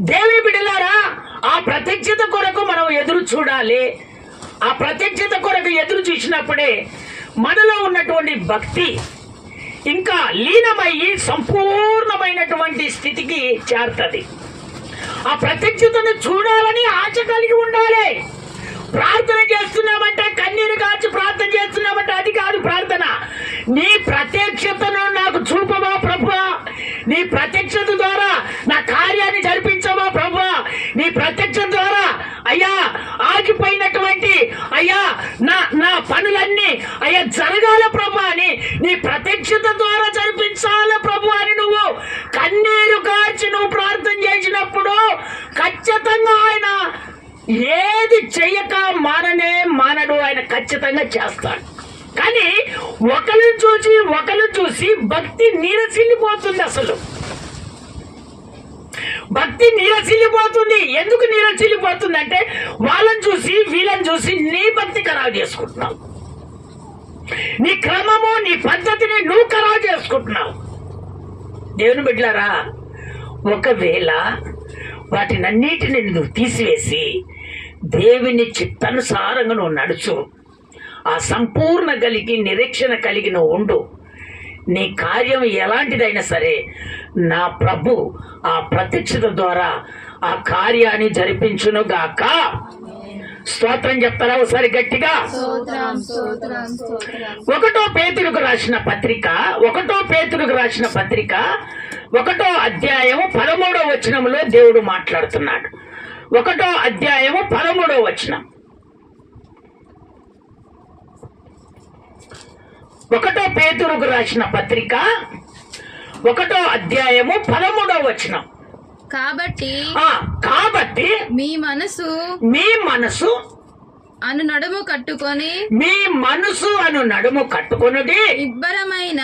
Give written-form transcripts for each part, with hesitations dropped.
దేవుని బిడ్డలారా, ఆ ప్రత్యక్షత కొరకు మనం ఎదురు చూడాలి. ఆ ప్రత్యక్షత కొరకు ఎదురు చూసినప్పుడే మనలో ఉన్నటువంటి భక్తి ఇంకా లీనమయ్యి సంపూర్ణమైనటువంటి స్థితికి చేరుతుంది. ఆ ప్రత్యక్షతను చూడాలని ఆశ కలిగి ఉండాలి. ప్రార్థన చేస్తున్నామంటే, కన్నీరు కాచి ప్రార్థన చేస్తున్నామంటే అది కాదు ప్రార్థన. నీ ప్రత్యక్షతను నాకు చూపవా ప్రభువా, నీ ప్రత్యక్షత ద్వారా నా కార్యాన్ని జరిపించవా ప్రభువా, నీ ప్రత్యక్షత ద్వారా అయ్యా ఆగిపోయినటువంటి అయ్యా నా పనులన్నీ అయ్యా జరగాల ప్రభు అని, నీ ప్రత్యక్షత ద్వారా జరిపించాల ప్రభు అని నువ్వు కన్నీరు కాచి నువ్వు ప్రార్థన చేసినప్పుడు ఖచ్చితంగా ఆయన ఏది చెయ్యక మానడు. ఆయన ఖచ్చితంగా చేస్తాడు. కానీ ఒకరు చూసి భక్తి నీరసిల్లిపోతుంది. అసలు భక్తి నీరసిల్లిపోతుంది. ఎందుకు నీరసిల్లిపోతుంది అంటే, వాళ్ళని చూసి వీళ్ళని చూసి నీ భక్తి ఖరాబు చేసుకుంటున్నావు. నీ క్రమము నీ పద్ధతిని నువ్వు ఖరాబు చేసుకుంటున్నావు. దేవుని బిడ్డలారా, ఒకవేళ వాటినన్నిటిని నువ్వు తీసివేసి దేవుని చిత్తానుసారంగా నువ్వు నడుచు, ఆ సంపూర్ణ కలిగి నిరీక్షణ కలిగి నువ్వు ఉండు. నీ కార్యం ఎలాంటిదైనా సరే నా ప్రభు ఆ ప్రత్యక్షత ద్వారా ఆ కార్యాన్ని జరిపించును గాక. స్తోత్రం చెప్తారా ఒకసారి గట్టిగా? 1 పేతురుకు రాసిన పత్రిక 1 అధ్యాయము 13వ వచనంలో దేవుడు మాట్లాడుతున్నాడు. 1 అధ్యాయము 13వ వచనం. 1 పేతురుకు రాసిన పత్రిక 1 అధ్యాయము 13వ వచనం. కాబట్టి మీ మనసు అను నడుము కట్టుకొని నిబ్బరమైన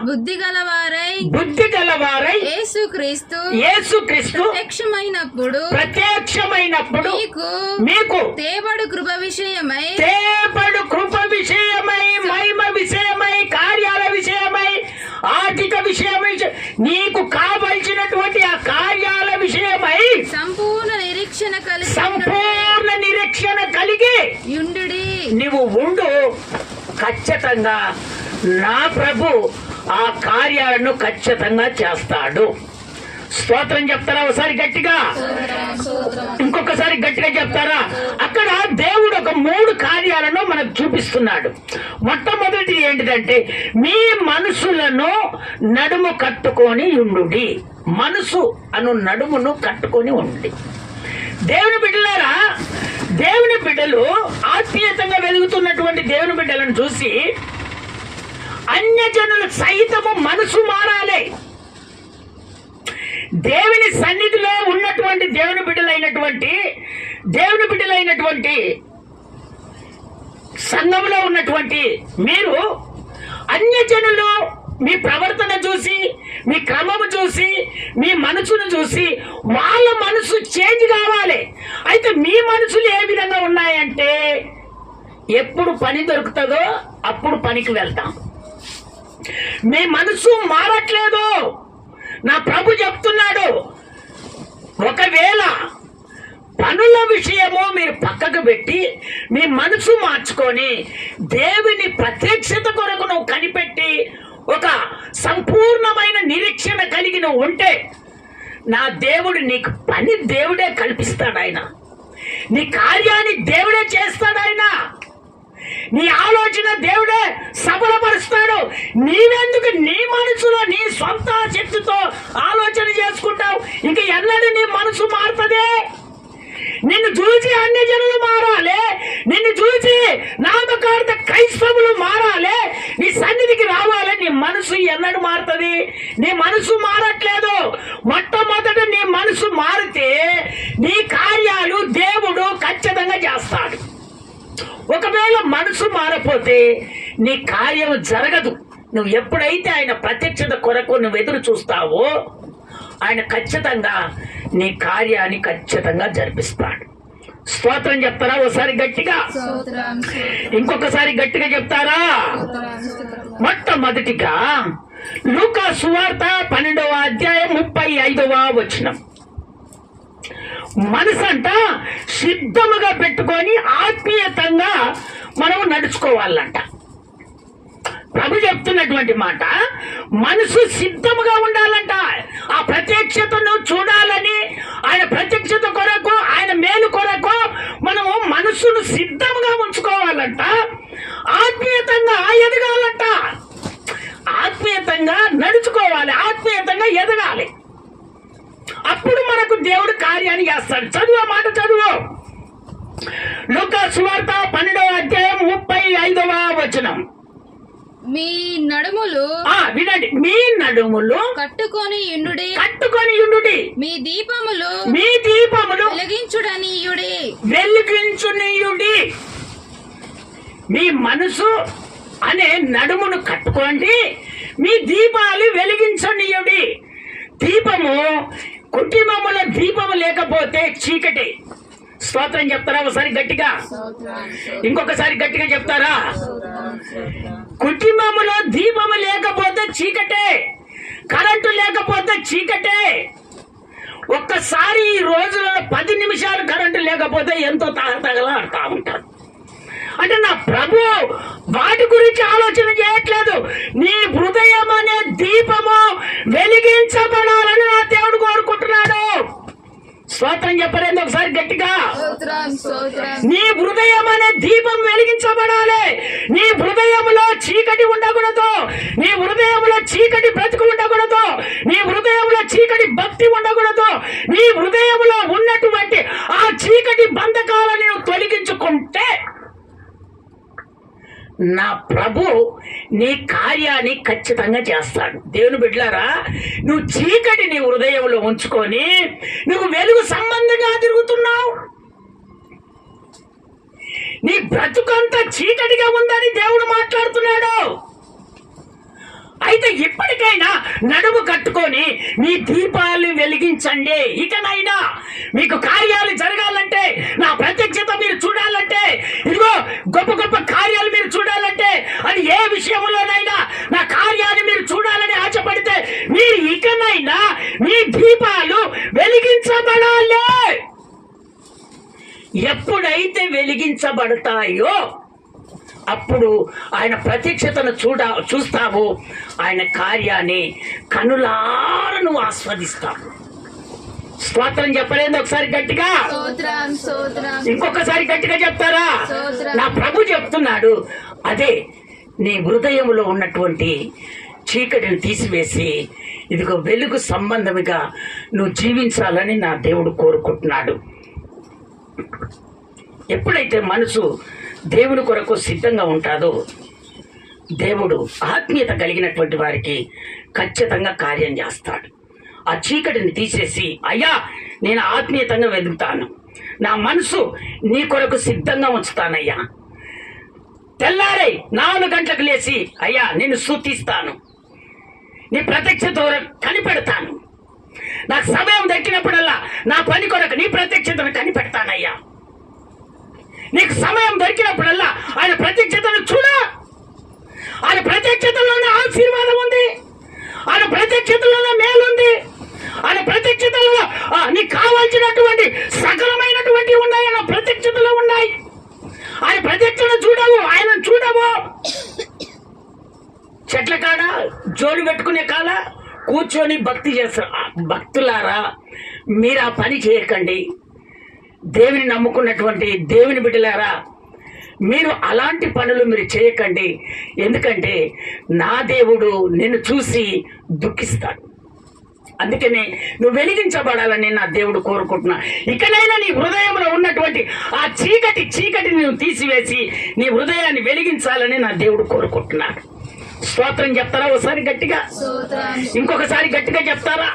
బుద్ధి గలవారై యేసుక్రీస్తు ప్రత్యక్షమైనప్పుడు మీకు తేబడు కృప విషయమై మహిమ విషయమై కార్యాల విషయమై ఆర్థిక విషయమై నీకు కావలసినటువంటి ఆ కార్యాల విషయమై సంపూర్ణ నిరీక్షణ కలిగి నువ్వు ఉండు. ఖచ్చితంగా నా ప్రభు ఆ కార్యాలను ఖచ్చితంగా చేస్తాడు. స్తోత్రం చెప్తారా ఒకసారి గట్టిగా? ఇంకొకసారి గట్టిగా చెప్తారా? అక్కడ దేవుడు ఒక 3 కార్యాలను మనకు చూపిస్తున్నాడు. మొట్టమొదటి ఏంటిదంటే, మీ మనసులను నడుము కట్టుకొని ఉండుడి. మనసు అను నడుమును కట్టుకొని ఉండి. దేవుని బిడ్డలారా, దేవుని బిడ్డలు ఆత్మీయతంగా వెలుగుతున్నటువంటి దేవుని బిడ్డలను చూసి అన్యజనులు సైతము మనసు మారాలి. దేవుని సన్నిధిలో ఉన్నటువంటి దేవుని బిడ్డలైనటువంటి సంఘంలో ఉన్నటువంటి మీరు అన్యజనులు మీ ప్రవర్తన చూసి, మీ క్రమము చూసి, మీ మనసును చూసి వాళ్ళ మనసు చేంజ్ కావాలి. అయితే మీ మనసులు ఏ విధంగా ఉన్నాయంటే, ఎప్పుడు పని దొరుకుతుందో అప్పుడు పనికి వెళ్తాం. మీ మనసు మారట్లేదు. నా ప్రభు చెప్తున్నాడు, ఒకవేళ పనుల విషయము మీరు పక్కకు పెట్టి మీ మనసు మార్చుకొని దేవుని ప్రత్యక్షత కొరకు నువ్వు కనిపెట్టి ఒక సంపూర్ణమైన నిరీక్షణ కలిగి నువ్వు ఉంటే, నా దేవుడు నీకు పని దేవుడే కల్పిస్తాడు. ఆయన నీ కార్యాన్ని దేవుడే చేస్తాడు. ఆయన నీ ఆలోచన దేవుడే సఫలపరుస్తాడు. నీవెందుకు నీ మనసులో నీ సొంత శక్తితో ఆలోచన చేసుకుంటావు? ఇంక ఎన్నడూ నీ మనసు మారుతుంది. నిన్ను చూసి అన్య జనులు మారాలి, నిన్ను చూసి నామకార్థ క్రైస్తవులు మారాలి, నీ సన్నిధికి రావాలి. నీ మనసు ఎన్నడూ మారుతుంది? నీ మనసు మారట్లేదు. మొట్టమొదట నీ మనసు మారితే నీ కార్యాలు దేవుడు ఖచ్చితంగా చేస్తాడు. ఒకవేళ మనసు మారపోతే నీ కార్యం జరగదు. నువ్వు ఎప్పుడైతే ఆయన ప్రత్యక్షత కొరకు నువ్వు ఎదురు చూస్తావో ఆయన ఖచ్చితంగా నీ కార్యాన్ని ఖచ్చితంగా జరిపిస్తాడు. స్తోత్రం చెప్తారా ఒకసారి గట్టిగా? ఇంకొకసారి గట్టిగా చెప్తారా? మొట్టమొదటిగా లూకా సువార్త 12వ అధ్యాయం 35వ వచనం. మనసు అంట సిద్ధముగా పెట్టుకొని ఆత్మీయతంగా మనం నడుచుకోవాలంట. ప్రభు చెప్తున్నటువంటి మాట, మనసు సిద్ధముగా ఉండాలంట. ఆ ప్రత్యక్షతను చూడాలని, ఆయన ప్రత్యక్షత కొరకు, ఆయన మేలు కొరకు మనము మనసును సిద్ధంగా ఉంచుకోవాలంట. ఆత్మీయతంగా ఎదగాలంట, ఆత్మీయతంగా నడుచుకోవాలి, ఆత్మీయతంగా ఎదగాలి. అప్పుడు మనకు దేవుడు కార్యాన్ని చేస్తాడు. చదువు, మాట చదువు. లూకా సువార్త 12వ అధ్యాయం 35వ వచనం. మీ నడుములు వినండి. మీ నడుములు కట్టుకొని యుండుడి, మీ దీపములు వెలిగించునీయుడి. మీ మనసు అనే నడుమును కట్టుకోండి, మీ దీపాలు వెలిగించనీయుడి. దీపము, కుటుంబములో దీపము లేకపోతే చీకటి. స్తోత్రం చెప్తారా ఒకసారి గట్టిగా? ఇంకొకసారి గట్టిగా చెప్తారా? కుటుంబములో దీపము లేకపోతే చీకటే, కరెంటు లేకపోతే చీకటే. ఒక్కసారి ఈ రోజులలో 10 నిమిషాలు కరెంటు లేకపోతే ఎంతో తగలాడుతూ ఉంటారు. అంటే నా ప్రభు వాటి గురించి ఆలోచన చేయట్లేదు. నీ హృదయం అనే దీపము వెలిగించబడాలని నా దేవుడు కోరుకుంటున్నాడు. స్తోత్రం చెప్పలేదు ఒకసారి గట్టిగా? నీ హృదయం అనే దీపం వెలిగించబడాలి. నీ హృదయంలో చీకటి ఉండకూడదు, నీ హృదయంలో చీకటి బ్రతుకు ఉండకూడదు, నీ హృదయంలో చీకటి భక్తి ఉండకూడదు. నీ హృదయంలో ఉన్నటువంటి ఆ చీకటి బంధకాలను నువ్వు తొలగించుకుంటే నా ప్రభు నీ కార్యాన్ని ఖచ్చితంగా చేస్తాడు. దేవుని బిడ్డలారా, నువ్వు చీకటి నీ హృదయంలో ఉంచుకొని నువ్వు వెలుగు సంబంధంగా తిరుగుతున్నావు. నీ బ్రతుకంతా చీకటిగా ఉందని దేవుడు మాట్లాడుతున్నాడు. అయితే ఇప్పటికైనా నడుము కట్టుకొని మీ దీపాలు వెలిగించండి. ఇకనైనా మీకు కార్యాలు జరగాలంటే, నా ప్రత్యక్షత మీరు చూడాలంటే, ఇదిగో గొప్ప గొప్ప కార్యాలు మీరు చూడాలంటే, అది ఏ విషయంలోనైనా నా కార్యాన్ని మీరు చూడాలని ఆశపడితే మీరు ఇకనైనా మీ దీపాలు వెలిగించబడాలి. ఎప్పుడైతే వెలిగించబడతాయో అప్పుడు ఆయన ప్రత్యక్షతను చూస్తావు, ఆయన కార్యాన్ని కనులారా నువ్వు ఆస్వాదిస్తావు. స్తోత్రం చెప్పలేదు ఒకసారి గట్టిగా? ఇంకొకసారి గట్టిగా చెప్తారా? నా ప్రభు చెప్తున్నాడు, అదే నీ హృదయంలో ఉన్నటువంటి చీకటిని తీసివేసి ఇదిగో వెలుగు సంబంధముగా నువ్వు జీవించాలని నా దేవుడు కోరుకుంటున్నాడు. ఎప్పుడైతే మనసు దేవుని కొరకు సిద్ధంగా ఉంటాదో దేవుడు ఆత్మీయత కలిగినటువంటి వారికి ఖచ్చితంగా కార్యం చేస్తాడు. ఆ చీకటిని తీసేసి, అయ్యా నేను ఆత్మీయతంగా వెతుకుతాను, నా మనసు నీ కొరకు సిద్ధంగా ఉంచుతానయ్యా. తెల్లారై 4 గంటలకు లేచి అయ్యా నిన్ను స్తుతిస్తాను, నీ ప్రత్యక్షత కనిపెడతాను. నాకు సమయం దక్కినప్పుడల్లా నా పని కొరకు నీ ప్రత్యక్షతను కనిపెడతానయ్యా. నీకు సమయం దొరికినప్పుడల్లా ఆయన ప్రత్యక్షతను చూడ. ఆయన ప్రత్యక్షతలోనే ఆశీర్వాదం ఉంది, ఆయన ప్రత్యక్షతలోనే మేలుంది, ఆయన ప్రత్యక్షతలో నీకు కావాల్సినటువంటి సకలమైనటువంటి ఉన్నాయి, ఆయన ప్రత్యక్షతలో ఉన్నాయి. ఆయన ప్రత్యక్షత చూడవు, ఆయన చూడవు. చెట్ల కాడ జోడు పెట్టుకునే కాల కూర్చొని భక్తి చేస్తారు. భక్తులారా, మీరు ఆ పని చేయకండి. దేవుని నమ్ముకున్నటువంటి దేవుని బిడ్డలారా, మీరు అలాంటి పనులు మీరు చేయకండి. ఎందుకంటే నా దేవుడు నిన్ను చూసి దుఃఖిస్తాడు. అందుకనే నువ్వు వెలిగించబడాలని నా దేవుడు కోరుకుంటున్నా. ఇకనైనా నీ హృదయంలో ఉన్నటువంటి ఆ చీకటిని నువ్వు తీసివేసి నీ హృదయాన్ని వెలిగించాలని నా దేవుడు కోరుకుంటున్నాడు. స్తోత్రం చెప్తారా ఒకసారి గట్టిగా? ఇంకొకసారి గట్టిగా చెప్తారా?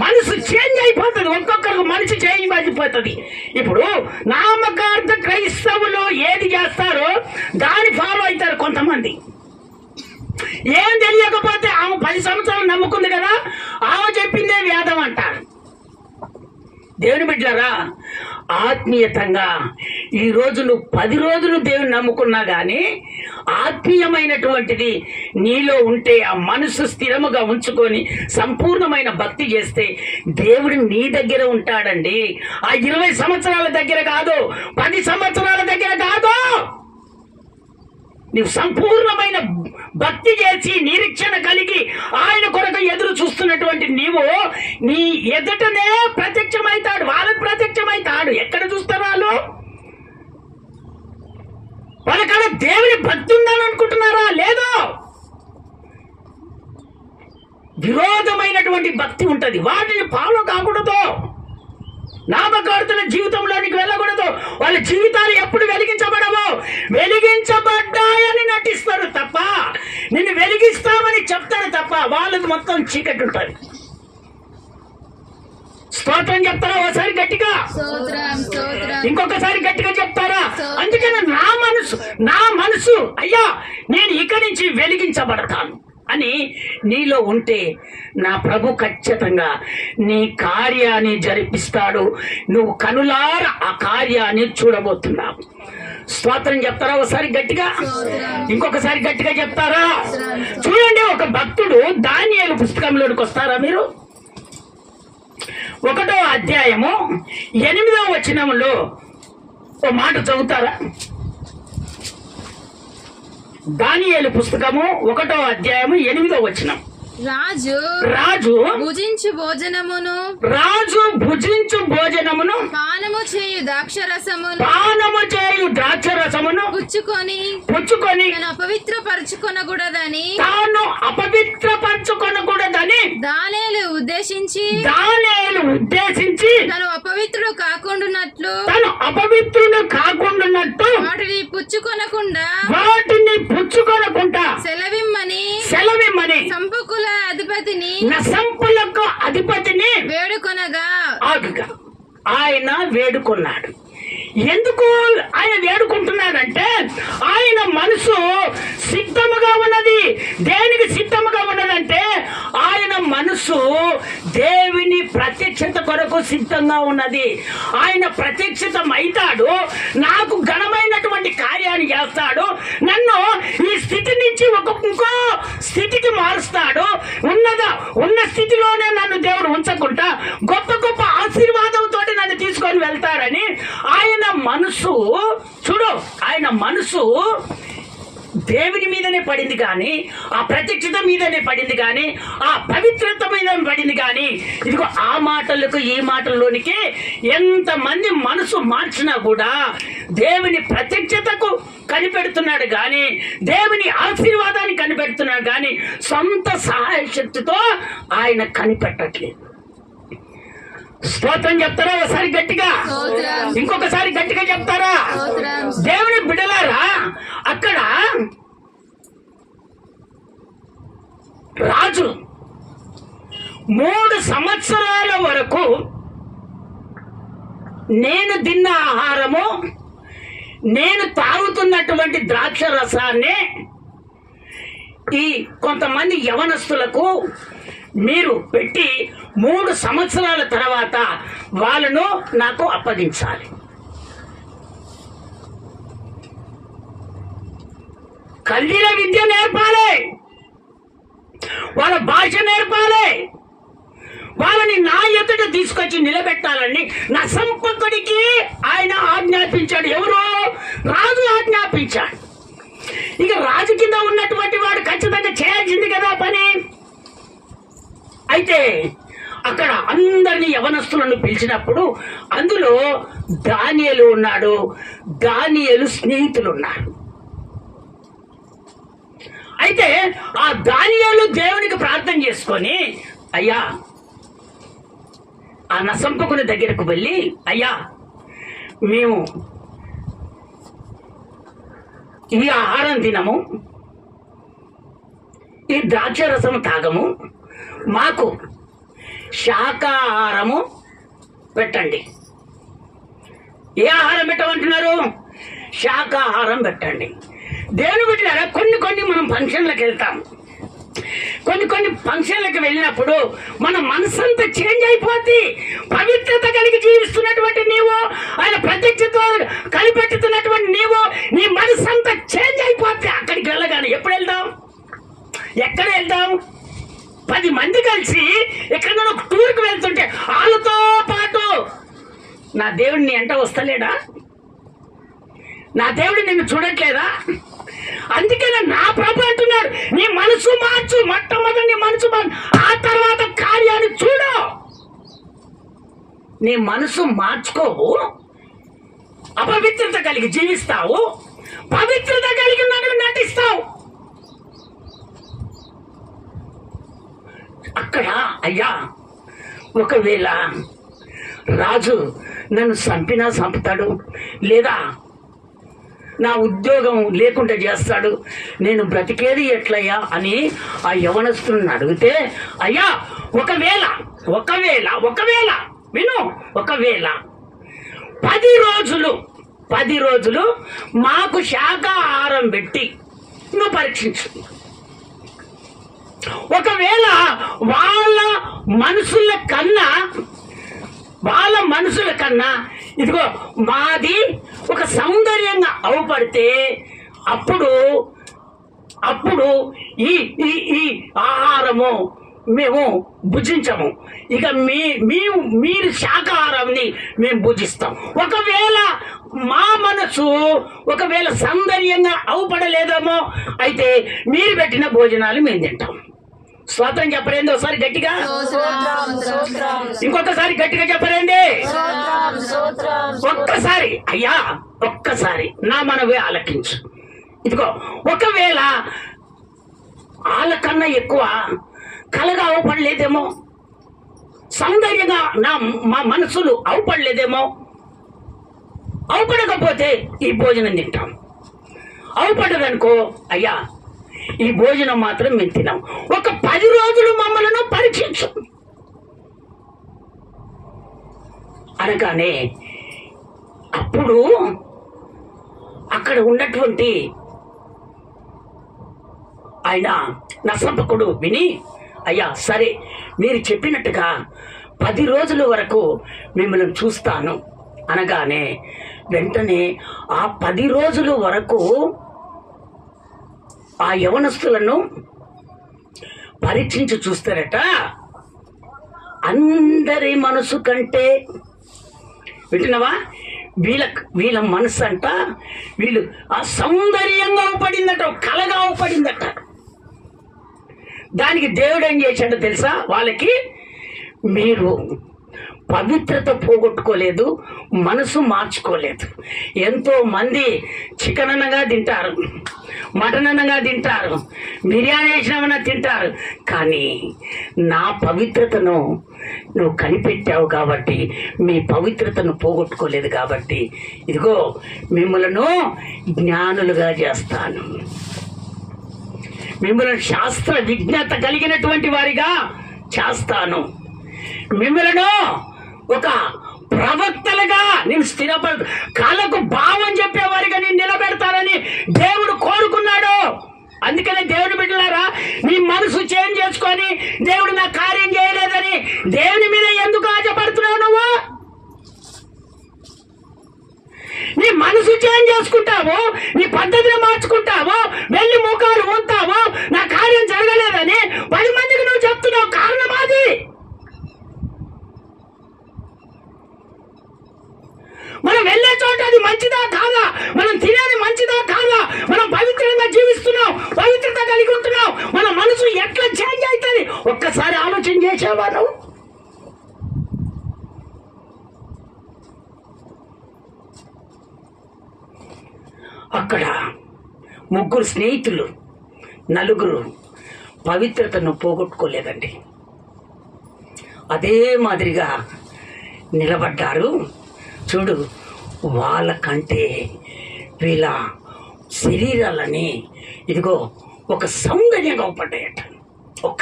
మనసు చేంజ్ అయిపోతుంది, ఒక్కొక్కరికి మనసు చేంజ్ అయిపోతుంది. ఇప్పుడు నామకార్థ క్రైస్తవులు ఏది చేస్తారో దాన్ని ఫాలో అవుతారు కొంతమంది. ఏం తెలియకపోతే ఆమె 10 సంవత్సరాలు నమ్ముకుంది కదా, ఆమె చెప్పిందే వేదం అంటారు. దేవుని బిడ్డలారా, ఆత్మీయతంగా ఈ రోజు నువ్వు 10 రోజులు దేవుని నమ్ముకున్నా గానీ ఆత్మీయమైనటువంటిది నీలో ఉంటే, ఆ మనసు స్థిరముగా ఉంచుకొని సంపూర్ణమైన భక్తి చేస్తే దేవుడు నీ దగ్గర ఉంటాడండి. ఆ 20 సంవత్సరాల దగ్గర కాదు, 10 సంవత్సరాల దగ్గర కాదు. నీవు సంపూర్ణమైన భక్తి చేసి నిరీక్షణ కలిగి ఆయన కొరకు ఎదురు చూస్తున్నటువంటి నీవు నీ ఎదుటనే ప్రత్యక్షమైతాడు. వాళ్ళకి ప్రత్యక్షమైతాడు. ఎక్కడ చూస్తారు వాళ్ళు? వాళ్ళకడ దేవుని భక్తి ఉందని అనుకుంటున్నారా? లేదు. విరోధమైనటువంటి భక్తి ఉంటది. వాటిని ఫాలో కాకూడదు. నామకార్థుల జీవితంలోనికి వెళ్ళకూడదు. వాళ్ళ జీవితాలు ఎప్పుడు వెలిగించబడవు. వెలిగించబడ్డాయని నటిస్తారు తప్ప, నిన్ను వెలిగిస్తామని చెప్తారు తప్ప, వాళ్ళది మొత్తం చీకటి ఉంటుంది. స్తోత్రం చెప్తారా ఒకసారి గట్టిగా? ఇంకొకసారి గట్టిగా చెప్తారా? అందుకని నా మనసు అయ్యా నేను ఇక్కడి నుంచి వెలిగించబడతాను అని నీలో ఉంటే నా ప్రభు ఖచ్చితంగా నీ కార్యాన్ని జరిపిస్తాడు. నువ్వు కనులార ఆ కార్యాన్ని చూడబోతున్నావు. స్తోత్రం చెప్తారా ఒకసారి గట్టిగా? ఇంకొకసారి గట్టిగా చెప్తారా? చూడండి, ఒక భక్తుడు దానియేలు పుస్తకంలోనికి వస్తారా మీరు? 1వ అధ్యాయము 8వ వచనంలో ఓ మాట చదువుతారా? దానియేలు పుస్తకము 1వ అధ్యాయము 8వ వచనం. రాజు భుజించు భోజనమును పానము చేయు ద్రాక్షరసమును పుచ్చుకొని తాను అపవిత్రపరచుకొనకూడదని దానియేలు ఉద్దేశించి తను అపవిత్రుడు కాకుండానట్లు వాటిని పుచ్చుకొనకుండా సెలవిమ్మని సంపులకు అధిపతిని వేడుకొనగా ఆయన వేడుకున్నాడు. ఎందుకు ఆయన వేడుకుంటున్నాడంటే ఆయన మనసు సిద్ధముగా ఉన్నది. దేనికి సిద్ధముగా ఉన్నదంటే ఆయన మనసు దేవుని ప్రత్యక్షత కొరకు సిద్ధంగా ఉన్నది. ఆయన ప్రత్యక్షతం అవుతాడు, నాకు ఘనమైనటువంటి కార్యాన్ని చేస్తాడు, నన్ను ఈ స్థితి నుంచి ఇంకో స్థితికి మారుస్తాడు, ఉన్న స్థితిలోనే నన్ను దేవుడు ఉంచకుండా గొప్ప గొప్ప ఆశీర్వాదంతో నన్ను తీసుకొని వెళ్తారని ఆయన మనసు ఆయన మనసు దేవుని మీదనే పడింది కానీ, ఆ ప్రత్యక్షత మీదనే పడింది కానీ, ఆ పవిత్రత మీద పడింది కానీ, ఇదిగో ఆ మాటలకు ఈ మాటల్లోనికి ఎంతమంది మనసు మార్చినా కూడా దేవుని ప్రత్యక్షతకు కనిపెడుతున్నాడు కానీ, దేవుని ఆశీర్వాదాన్ని కనిపెడుతున్నాడు కానీ, సొంత సహాయ శక్తితో ఆయన కనిపెట్టట్లేదు. స్తోత్రం చెప్తారా ఒకసారి గట్టిగా? ఇంకొకసారి గట్టిగా చెప్తారా? దేవుని బిడ్డలారా, అక్కడ రాజు 3 సంవత్సరాల వరకు నేను తిన్న ఆహారము, నేను తాగుతున్నటువంటి ద్రాక్ష రసాన్ని ఈ కొంతమంది యవనస్తులకు మీరు పెట్టి 3 సంవత్సరాల తర్వాత వాళ్ళను నాకు అప్పగించాలి. కల్దీల విద్య నేర్పాలి, వాళ్ళ భాష నేర్పాలి, వాళ్ళని నా ఎదుట తీసుకొచ్చి నిలబెట్టాలని నా సంపకుడికి ఆయన ఆజ్ఞాపించాడు. ఎవరు? రాజు ఆజ్ఞాపించాడు. ఇక రాజు కింద ఉన్నటువంటి వాడు ఖచ్చితంగా చేయాల్సింది కదా పని. అయితే అక్కడ అందరినీ యవనస్తులను పిలిచినప్పుడు అందులో దానియేలు ఉన్నాడు, దానియేలు స్నేహితులు ఉన్నారు. అయితే ఆ దానియేలు దేవునికి ప్రార్థన చేసుకొని, అయ్యా ఆ నసంపకుని దగ్గరకు వెళ్ళి, అయ్యా మేము ఈ ఆహారం తినము, ఈ ద్రాక్ష రసము తాగము, మాకు శాకాహారము పెట్టండి. ఏ ఆహారం పెట్టమంటున్నారు? శాకాహారం పెట్టండి. దేవుని బిడ్డలారా, కొన్ని మనం ఫంక్షన్లకు వెళ్తాం, కొన్ని ఫంక్షన్లకు వెళ్ళినప్పుడు మన మనసంతా చేంజ్ అయిపోద్ది. పవిత్రత కలిగి జీవిస్తున్నటువంటి నీవు, ఆయన ప్రత్యక్షత కలిపెట్టుతున్నటువంటి నీవు, నీ మనసంతా చేంజ్ అయిపోద్ది. అక్కడికి వెళ్ళగానే ఎప్పుడు వెళ్దాం? ఎక్కడ వెళ్దాం? 10 మంది కలిసి ఎక్కడైనా ఒక టూర్కి వెళ్తుంటే వాళ్ళతో పాటు నా దేవుడు నీ ఎంట వస్తలేడా? నా దేవుడు నిన్ను చూడట్లేదా? అందుకే నా ప్రభు అంటున్నాడు, నీ మనసు మార్చు. మొట్టమొదటి నీ మనసు మార్చు, ఆ తర్వాత కార్యాన్ని చూడు. నీ మనసు మార్చుకోవు, అపవిత్రత కలిగి జీవిస్తావు, పవిత్రత కలిగి నటిస్తావు. అక్కడ అయ్యా ఒకవేళ రాజు నన్ను చంపినా చంపుతాడు, లేదా నా ఉద్యోగం లేకుండా చేస్తాడు, నేను బ్రతికేది ఎట్లయ్యా అని ఆ యవనస్తుని అడిగితే, అయ్యా ఒకవేళ విను, ఒకవేళ 10 రోజులు మాకు శాకాహారం పెట్టి నువ్వు పరీక్షించు. ఒకవేళ వాళ్ళ మనుషుల కన్నా ఇదిగో మాది ఒక సౌందర్యంగా అవుపడితే అప్పుడు ఈ ఆహారము మేము భుజించము. ఇక మీరు శాకాహారాన్ని మేము భుజిస్తాం. ఒకవేళ మా మనసు ఒకవేళ సౌందర్యంగా అవుపడలేదేమో, అయితే మీరు పెట్టిన భోజనాలు మేము తింటాం. స్తోత్రం చెప్పలేండి ఒకసారి గట్టిగా, ఇంకొకసారి గట్టిగా చెప్పలేండి. ఒక్కసారి అయ్యా, ఒక్కసారి నా మనవే ఆలకించు. ఇదిగో ఒకవేళ వాళ్ళకన్నా ఎక్కువ కలగా అవపడలేదేమో, సౌందర్యంగా మా మనసులు అవపడలేదేమో, అవపడకపోతే ఈ భోజనం తింటాం. అవపడదనుకో, అయ్యా ఈ భోజనం మాత్రం మేము తినాం. ఒక 10 రోజులు మమ్మల్ని పరీక్షించు అనగానే అప్పుడు అక్కడ ఉన్నటువంటి ఆయన నసంపకుడు విని, అయ్యా సరే మీరు చెప్పినట్టుగా 10 రోజుల వరకు మిమ్మల్ని చూస్తాను అనగానే వెంటనే ఆ 10 రోజుల వరకు ఆ యవనస్తులను పరీక్షించి చూస్తారట. అందరి మనసు కంటే, వింటున్నావా, వీళ్ళ మనసు అంట, వీళ్ళు ఆ సౌందర్యంగా అవపడిందట, కలగా అవపడిందట. దానికి దేవుడు ఏం చేశాడో తెలుసా? వాళ్ళకి మీరు పవిత్రత పోగొట్టుకోలేదు, మనసు మార్చుకోలేదు. ఎంతో మంది చికెన్ అన్నగా తింటారు, మటన్ అన్నగా తింటారు, బిర్యానీ వేసినామన్నా తింటారు, కానీ నా పవిత్రతను నువ్వు కనిపెట్టావు కాబట్టి, మీ పవిత్రతను పోగొట్టుకోలేదు కాబట్టి, ఇదిగో మిమ్మలను జ్ఞానులుగా చేస్తాను, మిమ్మల్ని శాస్త్ర విజ్ఞత కలిగినటువంటి వారిగా చేస్తాను, మిమ్మలను ఒక ప్రవక్తలుగా నేను స్థిరపడు, కళకు భావం చెప్పేవారిగా నేను నిలబెడతానని దేవుడు కోరుకున్నాడు. అందుకనే దేవుడు బిడ్డలారా, నీ మనసు చేంజ్ చేసుకొని దేవుడు నా కార్యం చేయలేదని దేవుని మీద ఎందుకు ఆశపడుతున్నావు? నువ్వు నీ మనసు చేంజ్ చేసుకుంటావు, నీ పద్ధతిని మార్చుకుంటావు, వెళ్ళి ముఖాలు ఉంటావు, నా కార్యం జరగలేదని 10 మందికి నువ్వు చెప్తున్నావు. కారణం అది. మనం వెళ్ళే చోట అది మంచిదా కాదా, మనం తినేది మంచిదా కాదా, మనం పవిత్రంగా జీవిస్తున్నాం, పవిత్రత కలిగి ఉంటున్నాం, మన మనసు ఎట్లా చేంజ్ అవుతుంది ఒక్కసారి ఆలోచన చేసావా నువ్వు? అక్కడ 3 స్నేహితులు, 4 పవిత్రతను పోగొట్టుకోలేదండి. అదే మాదిరిగా నిలబడ్డారు. చూడు, వాళ్ళకంటే వీళ్ళ శరీరాలని ఇదిగో ఒక సౌందర్యంగా అవపడ్డాయట, ఒక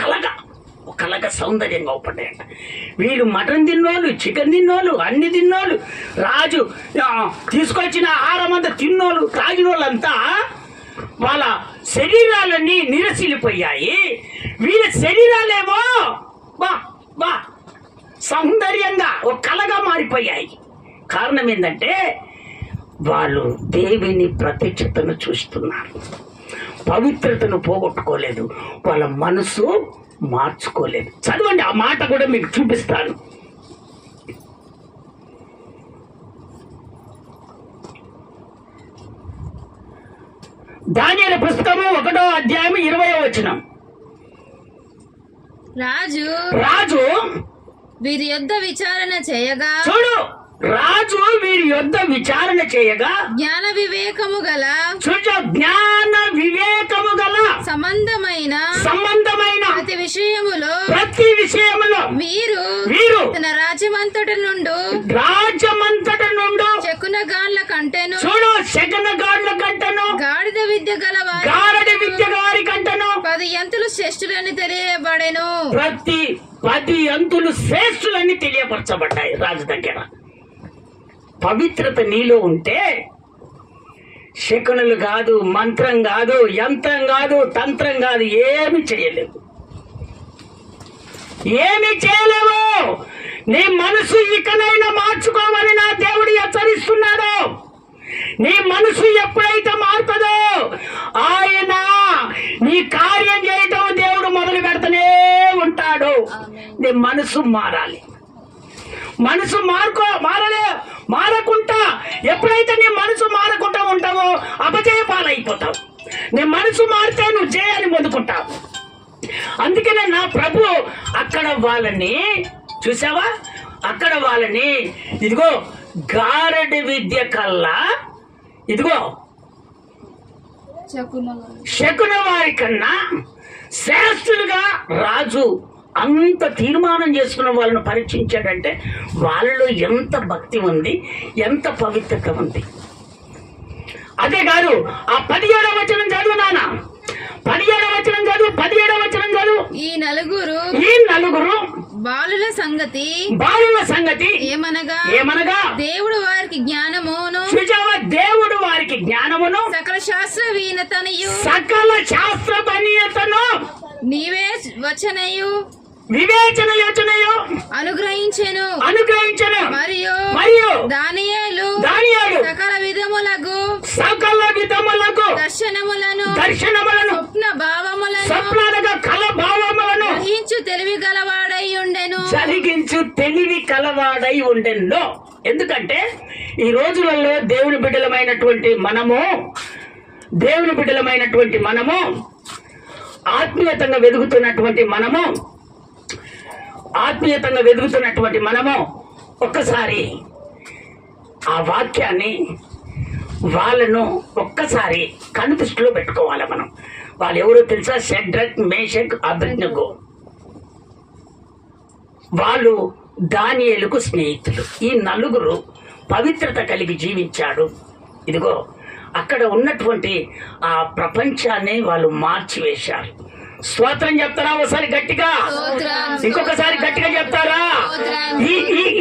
కలగా సౌందర్యంగా అవపడ్డాయట. వీళ్ళు మటన్ తిన్నోళ్ళు, చికెన్ తిన్నోళ్ళు, అన్ని తిన్నోళ్ళు, రాజు తీసుకొచ్చిన ఆహారం అంతా తిన్నోళ్ళు, తాగినోళ్ళంతా వాళ్ళ శరీరాలన్నీ నిరసిల్లిపోయాయి. వీళ్ళ శరీరాలేమో బా బా సౌందర్యంగా ఒక కళగా మారిపోయాయి. కారణం ఏంటంటే వాళ్ళు దేవుని ప్రత్యక్షతను చూస్తున్నారు, పవిత్రతను పోగొట్టుకోలేదు, వాళ్ళ మనసు మార్చుకోలేదు. చదవండి, ఆ మాట కూడా మీకు చూపిస్తాను. దానియేలు పుస్తకము 1వ అధ్యాయం 20వ వచనం. రాజు వీరి యొద్ద విచారణ చేయగా, చూడు, రాజు వీరి యొద్ద విచారణ చేయగా జ్ఞాన వివేకము గల సంబంధమైన ప్రతి విషయములో వీరు తన రాజ్యమంతట నుండు చెక్కున గాన్ల కంటెను, చూడు, శకున గాడ్ల కంటెను, గాడిద విద్య వారి కంటెను 10 అంతులు శ్రేష్ఠులని తెలియబడెను. ప్రతి 10 అంతులు శ్రేష్ఠులని తెలియపరచబడ్డాయి రాజు దగ్గర. పవిత్రత నీలో ఉంటే శకునులు కాదు, మంత్రం కాదు, యంత్రం కాదు, తంత్రం కాదు, ఏమి చేయలేవు. నీ మనసు ఇకనైనా మార్చుకోమని నా దేవుడు హెచ్చరిస్తున్నాడు. నీ మనసు ఎప్పుడైతే మారుతుందో ఆయన నీ కార్యం చేయటం దేవుడు మొదలు పెడతానే ఉంటాడు. నీ మనసు మారాలి. మనసు మారకుండా ఎప్పుడైతే నీ మనసు మారకుండా ఉంటావో అపజయ పాలైపోతావు. నీ మనసు మారితే నువ్వు జయాన్ని పొందుకుంటావు. అందుకనే నా ప్రభు అక్కడ వాళ్ళని చూసావా, అక్కడ వాళ్ళని ఇదిగో గారడి విద్య కల్లా ఇదిగో శకున వారి కన్నా శ్రేష్ఠులుగా రాజు అంత తీర్మానం చేసుకున్న వాళ్ళను పరీక్షించాడంటే వాళ్ళలో ఎంత భక్తి ఉంది, ఎంత పవిత్రత ఉంది. అదే కాదు, ఆ 17వ వచనం చదువు నాన్న, 17వ వచనం చదువు. ఈ నలుగురు బాలుల సంగతి ఏమనగా దేవుడు వారికి జ్ఞానమును సకల శాస్త్ర వీనతను నీవే వివేచన యోచనయు అనుగ్రహించెను. మరియు దానియేలు సకల విధములకు దర్శనములను గ్రహించు తెలివి కలవాడై ఉండెను. ఎందుకంటే ఈ రోజులలో దేవుని బిడ్డలమైనటువంటి మనము ఆత్మీయతంగా వెదుగుతున్నటువంటి మనము ఒక్కసారి ఆ వాక్యాన్ని వాళ్ళను ఒక్కసారి కనుదృష్టిలో పెట్టుకోవాలి. మనం వాళ్ళు ఎవరో తెలుసా? షడ్రక్, మేషక్, అబేద్నెగో. వాళ్ళు దానియేలుకు స్నేహితులు. ఈ నలుగురు పవిత్రత కలిగి జీవించాడు. ఇదిగో అక్కడ ఉన్నటువంటి ఆ ప్రపంచాన్ని వాళ్ళు మార్చివేశారు. స్తోత్రం చెప్తారా? ఒకసారి గట్టిగా, ఇంకొకసారి గట్టిగా చెప్తారా?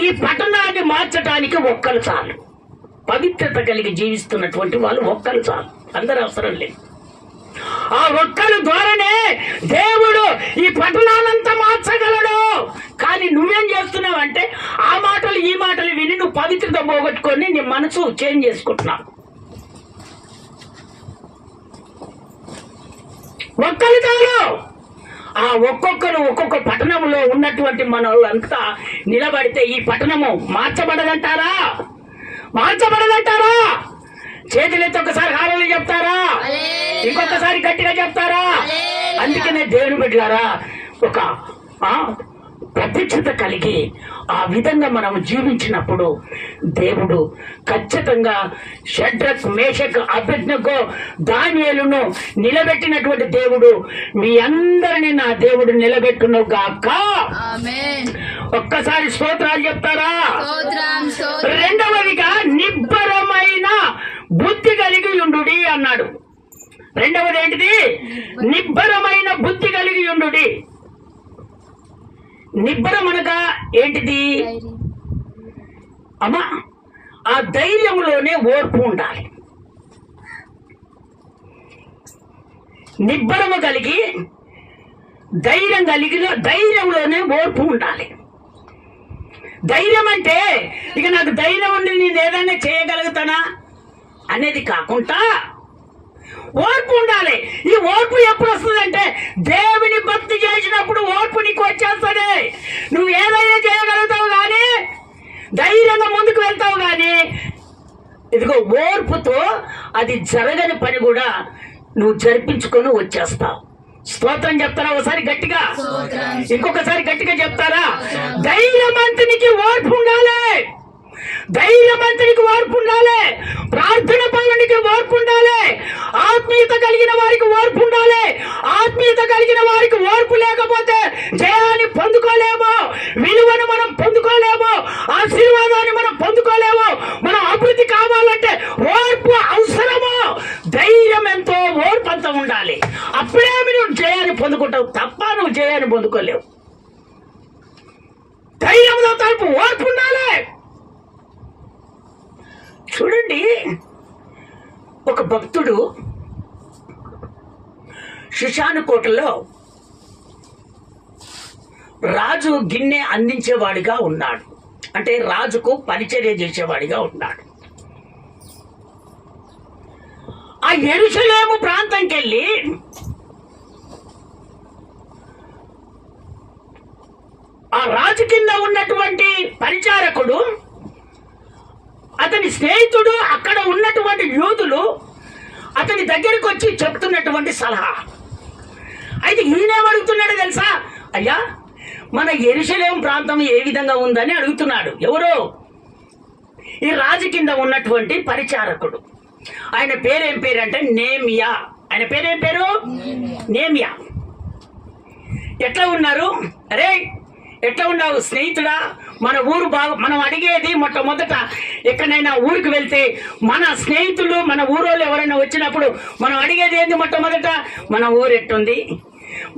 ఈ పట్టణాన్ని మార్చడానికి ఒక్కరు చాలు. పవిత్రత కలిగి జీవిస్తున్నటువంటి వాళ్ళు ఒక్కరు చాలు, అందరూ అవసరం లేదు. ఆ ఒక్కరు ద్వారానే దేవుడు ఈ పట్టణానంతా మార్చగలడు. కానీ నువ్వేం చేస్తున్నావంటే ఆ మాటలు ఈ మాటలు విని నువ్వు పవిత్రత పోగొట్టుకొని నీ మనసు చేంజ్ చేసుకుంటున్నావు. ఒక్కరు చాలు. ఆ ఒక్కొక్క పట్టణంలో ఉన్నటువంటి మన వాళ్ళంతా నిలబడితే ఈ పట్టణము మార్చబడదంటారా? చేతులెత్తి ఒకసారి హారలు చెప్తారా? ఇంకొకసారి గట్టిగా చెప్తారా? అందుకనే దేవుని బిడ్డలారా, ఒక ప్రత్యక్షత కలిగి ఆ విధంగా మనం జీవించినప్పుడు దేవుడు ఖచ్చితంగా షడ్రక్, మేషక్, అబేద్నెగో, దానియేలును నిలబెట్టినటువంటి దేవుడు మీ అందరినీ నా దేవుడు నిలబెట్టును గాక. ఒక్కసారి స్తోత్రాలు చెప్తారా? రెండవదిగా నిబ్బరమైన బుద్ధి కలిగి ఉండుడి అన్నాడు. రెండవది ఏంటిది? నిబ్బరమైన బుద్ధి కలిగి ఉండుడి. నిబ్బరం అనగా ఏంటిది అమ్మా? ఆ ధైర్యంలోనే ఓర్పు ఉండాలి. నిబ్బరము కలిగి ధైర్యంలోనే ఓర్పు ఉండాలి. ధైర్యం అంటే ఇక నాకు ధైర్యం ఉండి నేను ఏదైనా చేయగలుగుతానా అనేది కాకుండా ఓర్పు ఉండాలి. ఈ ఓర్పు ఎప్పుడు వస్తుందంటే దేవుని భక్తి చేసినప్పుడు ఓర్పు నీకు వచ్చేస్తుంది. నువ్వు ఏదైనా చేయగలుగుతావు కానీ, ధైర్యంగా ముందుకు వెళ్తావు కానీ, ఇదిగో ఓర్పుతో అది జరగని పని కూడా నువ్వు జరిపించుకొని వచ్చేస్తావు. స్తోత్రం చెప్తారా ఒకసారి గట్టిగా? ఇంకొకసారి గట్టిగా చెప్తారా? ధైర్యవంతునికి ఓర్పు ఉండాలి. ధైర్యవంతునికి ఓర్పు ఉండాలి. ప్రార్థన పరునికి ఓర్పు ఉండాలి. ఆత్మీయత కలిగిన వారికి ఓర్పు ఉండాలి. ఆత్మీయత కలిగిన వారికి ఓర్పు లేకపోతే జయాన్ని పొందుకోలేము, విలువను మనం పొందుకోలేము, ఆశీర్వాదాన్ని మనం పొందుకోలేము. మనం అభివృద్ధి కావాలంటే ఓర్పు అవసరము. ధైర్యం ఎంతో ఓర్పు అంత ఉండాలి. అప్పుడే నువ్వు జయాన్ని పొందుకుంటావు, తప్ప నువ్వు జయాన్ని పొందుకోలేవు. ధైర్యంతో తలుపు ఓర్పు ఉండాలి. చూడండి, ఒక భక్తుడు శుశాను కోటలో రాజు గిన్నె అందించేవాడిగా ఉన్నాడు. అంటే రాజుకు పరిచర్య చేసేవాడిగా ఉన్నాడు. ఆ యెరూషలేము ప్రాంతంకి వెళ్ళి ఆ రాజు కింద ఉన్నటువంటి పరిచారకుడు, అతని స్నేహితుడు, అక్కడ ఉన్నటువంటి యూదులు అతని దగ్గరికి వచ్చి చెప్తున్నటువంటి సలహా. అయితే ఈయనేమడుగుతున్నాడు తెలుసా? అయ్యా, మన యెరూషలేము ప్రాంతం ఏ విధంగా ఉందని అడుగుతున్నాడు. ఎవరు? ఈ రాజు కింద ఉన్నటువంటి పరిచారకుడు. ఆయన పేరేం పేరు అంటే నేమియా. ఆయన పేరేం పేరు? నేమియా. ఎట్లా ఉన్నారు? అరే ఎట్లా ఉన్నావు స్నేహితుడా? మన ఊరు మనం అడిగేది మొట్టమొదట ఎక్కడైనా ఊరికి వెళ్తే మన స్నేహితులు, మన ఊరోళ్ళు ఎవరైనా వచ్చినప్పుడు మనం అడిగేది ఏంది? మొట్టమొదట మన ఊరు ఎట్టుంది,